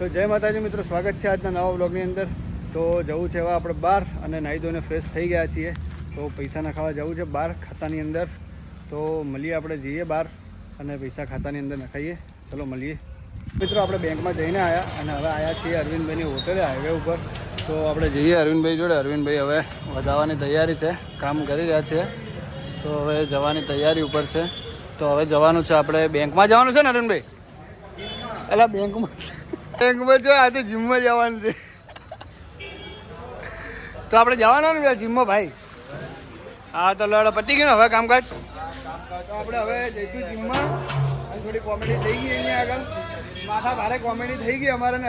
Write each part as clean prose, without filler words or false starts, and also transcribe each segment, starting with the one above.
તો જય માતાજી મિત્રો, સ્વાગત છે આજના નવા વ્લોગની અંદર. તો જવું છે હવે આપણે બહાર અને નાહી ધોઈને ફ્રેશ થઈ ગયા છીએ. તો પૈસા નખાવા જવું છે બહાર ખાતાની અંદર. તો મળીએ, આપણે જઈએ બહાર અને પૈસા ખાતાની અંદર નખાઈએ. ચલો મળીએ મિત્રો. આપણે બેંકમાં જઈને આવ્યા અને હવે આવ્યા છીએ અરવિંદભાઈની હોટેલે હાઈવે ઉપર. તો આપણે જઈએ અરવિંદભાઈ જોડે. અરવિંદભાઈ હવે વધારવાની તૈયારી છે, કામ કરી રહ્યા છે. તો હવે જવાની તૈયારી ઉપર છે. તો હવે જવાનું છે, આપણે બેંકમાં જવાનું છે ને અરવિંદભાઈ? એટલે બેંકમાં જો આજે જીમમાં જવાનું છે. તો આપણે જવાના ને જીમમાં ભાઈ. હા તો લડ પતી ગયું ને હવે કામકાજ. તો આપણે હવે જઈશું જીમમાં. થોડી કોમેડી થઈ ગઈ અહીંયા આગળ, માથા ભારે કોમેડી થઈ ગઈ અમારે ને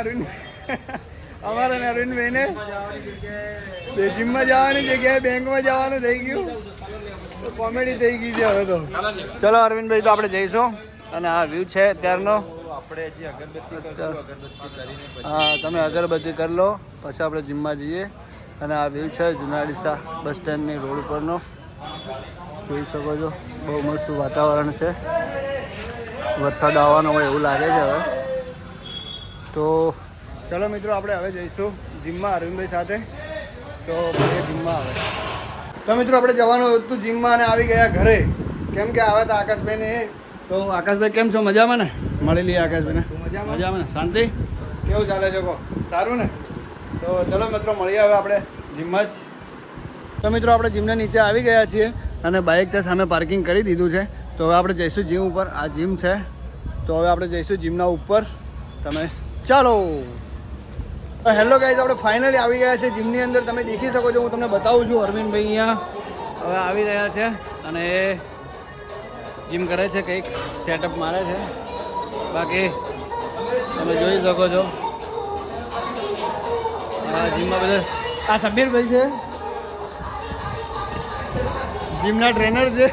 અરવિંદભાઈને. જીમમાં જવાની જગ્યાએ બેંકમાં જવાનું થઈ ગયું. તો કોમેડી થઈ ગઈ છે હવે તો. ચલો અરવિંદભાઈ, તો આપણે જઈશું અને આ વ્યૂ છે અત્યારનો. આપણે હજી હા, તમે અગરબત્તી કરી લો પછી આપણે જીમમાં જઈએ. અને આ વ્યૂ છે જૂના ડીસા બસ સ્ટેન્ડની રોડ ઉપરનો, જોઈ શકો છો. બહુ મસ્ત વાતાવરણ છે, વરસાદ આવવાનો હોય એવું લાગે છે હવે. તો ચલો મિત્રો, આપણે હવે જઈશું જીમમાં અરવિંદભાઈ સાથે. તો ભાઈ જીમમાં આવે. તો મિત્રો આપણે જવાનું હતું જીમમાં અને આવી ગયા ઘરે, કેમ કે આવ્યા હતા આકાશભાઈને. તો આકાશભાઈ કેમ છો? મજામાં ને? મળી લઈએ આકાશભાઈને. મજામાં ને? શાંતિ? કેવું ચાલે છે કહો? સારું ને? તો ચલો મિત્રો, મળીએ હવે આપણે જીમમાં જ. તો મિત્રો આપણે જીમના નીચે આવી ગયા છીએ અને બાઇક ત્યાં સામે પાર્કિંગ કરી દીધું છે. તો હવે આપણે જઈશું જીમ ઉપર. આ જીમ છે, તો હવે આપણે જઈશું જીમના ઉપર. તમે ચાલો. હેલો ગાઈઝ, આપણે ફાઇનલી આવી ગયા છે જીમની અંદર. તમે દેખી શકો છો, હું તમને બતાવું છું. અરવિંદભાઈ અહીંયા હવે આવી રહ્યા છે અને એ જીમ કરે છે, કંઈક સેટઅપ મારે છે. બાકી તમે જોઈ શકો છો આ જીમમાં બધા. આ સબીરભાઈ છે, જીમના ટ્રેનર છે.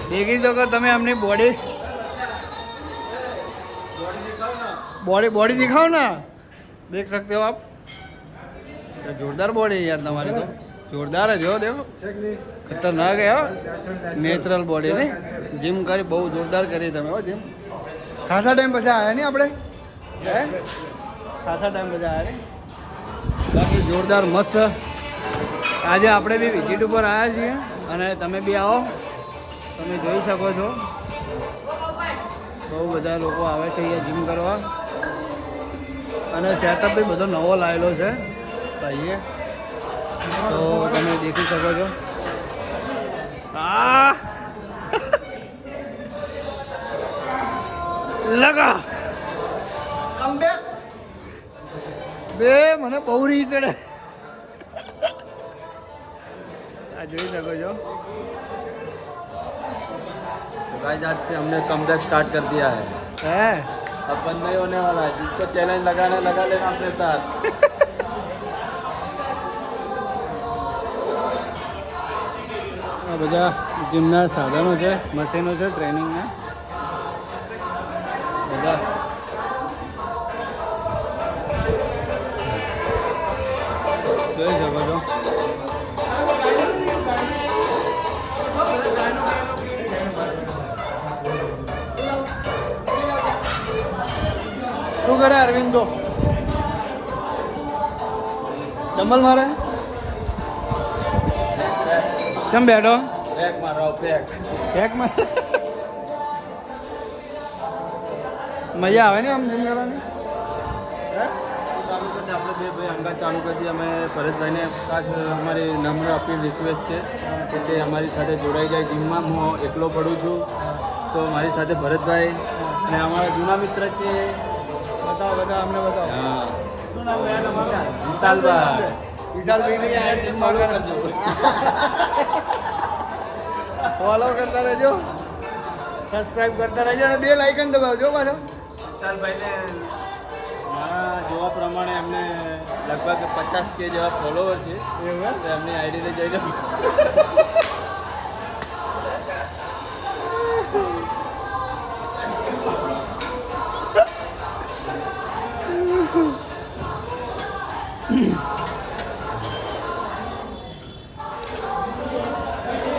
દેખી શકો તમે એમની બોડી દિખાઓ ના, देख सकते हो आप. जोरदार बॉडी है यार तुम्हारी, तो जोरदार है. जो देखो खतरनाक है यार, नेचरल बॉडी नहीं. जिम કરી બહુ જોરદાર કરી તમે હો જીમ. ખાસા ટાઈમ પછી આવ્યા નહીં આપણે? ખાસા ટાઈમ પછી આવ્યા નહીં. બાકી જોરદાર મસ્ત. આજે આપણે બી વિઝિટ ઉપર આવ્યા છીએ અને તમે બી આવો. તમે જોઈ શકો છો બહુ બધા લોકો આવે છે અહીંયા જીમ કરવા. અને સેટઅપ બી બધો નવો લાવેલો છે ભાઈએ, તો તમે દેખી શકો છો. આ લગા બે મને બહુ રી ચડે. આ જોઈ શકો છો. गाइस आज से हमने कमबैक स्टार्ट कर दिया है. હે अब बंद नहीं होने वाला है. जिसको चैलेंज लगाना लगा लेना अपने साथ. આ બધા જીમના સાધનો છે, મશીનો છે ટ્રેનિંગના બધા. જોઈ શકો છો. શું કરે અરવિંદો? ડમ્બલ મારે? કેમ બેઠો? पैक मार रहा हूँ पैक. પેકમાં મજા આવે ને આમ જીમ કરવાની? चालू कर दिया આપણે બે ભાઈ અંગા ચાલુ કરી દીધા. અમે ભરતભાઈને ખાસ અમારી નમ્ર અપીલ રિક્વેસ્ટ છે કે તે અમારી સાથે જોડાઈ જાય જીમમાં. હું એકલો પડું છું, તો મારી સાથે ભરતભાઈ અને અમારા જૂના મિત્ર છે. બતાવો અમને બતાવો. હા, શું નામ ગયા તમારું? વિશાલભાઈ. વિશાલભાઈને અહીંયા જીમમાં કરજો, ફોલો કરતા રહેજો, સબસ્ક્રાઇબ કરતા રહેજો અને બે લાઇકન દબાવજો પાછો. વિશાલભાઈને મારા જોવા પ્રમાણે એમને લગભગ 50K જેવા ફોલોવર છે. એવું તો એમની આઈડીને જઈને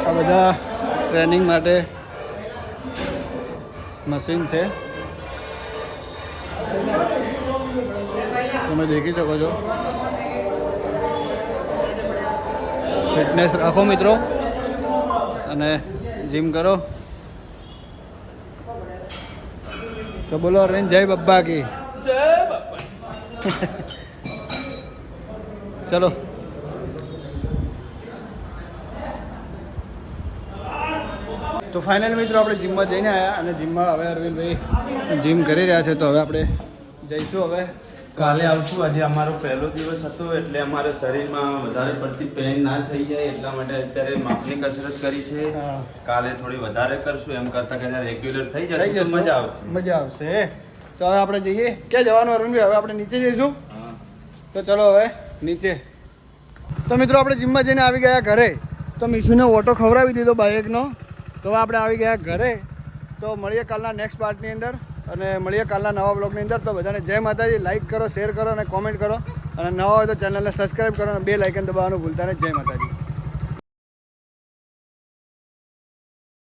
આ બધા ટ્રેનિંગ માટે મશીન છે. તમે દેખી શકો છો. ફિટનેસ રાખો મિત્રો અને જીમ કરો. તો બોલો અરવિંદ જય બબ્બા કી. ચલો તો ફાઇનલ મિત્રો આપણે જીમમાં જઈને આવ્યા અને જીમમાં હવે અરવિંદભાઈ જીમ કરી રહ્યા છે. તો હવે આપણે જઈશું. હવે કાલે આવશું. આજે અમારો પહેલો દિવસ હતો એટલે અમારે શરીરમાં વધારે પડતી પેઇન ના થઈ જાય એટલા માટે અત્યારે માપની કસરત કરી છે. હા. કાલે થોડી વધારે કરશું. એમ કરતા કરતા રેગ્યુલર થઈ જશે તો મજા આવશે. મજા આવશે. તો હવે આપણે જઈએ. ક્યાં જવાનું અરવિંદભાઈ? હવે આપણે નીચે જઈશું. હા. તો ચલો હવે નીચે. તો મિત્રો આપણે જીમમાં જઈને આવી ગયા ઘરે. તો મીશુને ઓટો ખવડાવી દીધો બાઇકનો. તો હવે આપણે આવી ગયા ઘરે. તો મળીએ કાલના નેક્સ્ટ પાર્ટની અંદર અને મળીએ કાલના નવા બ્લોગની અંદર. તો બધાને જય માતાજી. લાઈક કરો, શેર કરો અને કોમેન્ટ કરો અને નવા હોય તો ચેનલને સબસ્ક્રાઈબ કરો અને બેલ આઇકન દબાવવાનું ભૂલતા નહીં. જય માતાજી.